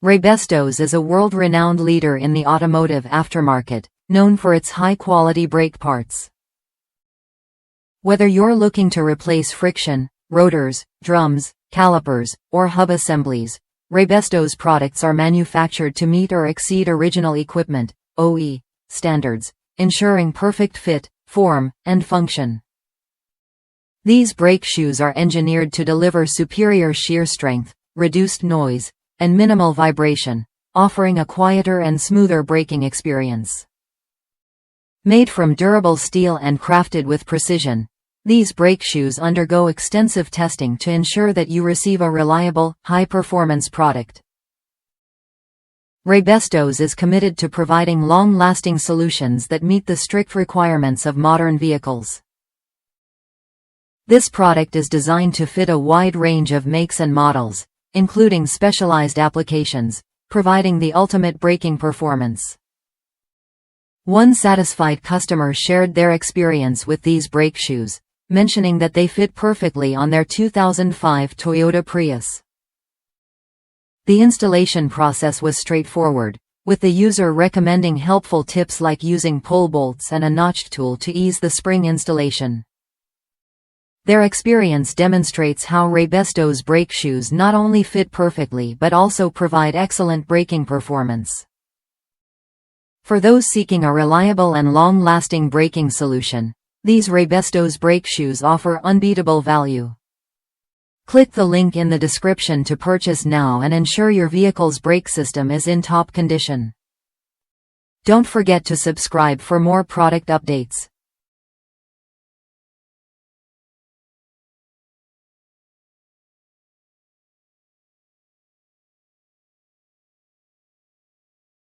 Raybestos is a world-renowned leader in the automotive aftermarket, known for its high-quality brake parts. Whether you're looking to replace friction, rotors, drums, calipers, or hub assemblies, Raybestos products are manufactured to meet or exceed original equipment (OE) standards, ensuring perfect fit, form, and function. These brake shoes are engineered to deliver superior shear strength, reduced noise, and minimal vibration, offering a quieter and smoother braking experience. Made from durable steel and crafted with precision, these brake shoes undergo extensive testing to ensure that you receive a reliable, high-performance product. Raybestos is committed to providing long-lasting solutions that meet the strict requirements of modern vehicles. This product is designed to fit a wide range of makes and models, including specialized applications, providing the ultimate braking performance. One satisfied customer shared their experience with these brake shoes, mentioning that they fit perfectly on their 2005 Toyota Prius. The installation process was straightforward, with the user recommending helpful tips like using pull bolts and a notched tool to ease the spring installation. Their experience demonstrates how Raybestos brake shoes not only fit perfectly but also provide excellent braking performance. For those seeking a reliable and long-lasting braking solution, these Raybestos brake shoes offer unbeatable value. Click the link in the description to purchase now and ensure your vehicle's brake system is in top condition. Don't forget to subscribe for more product updates.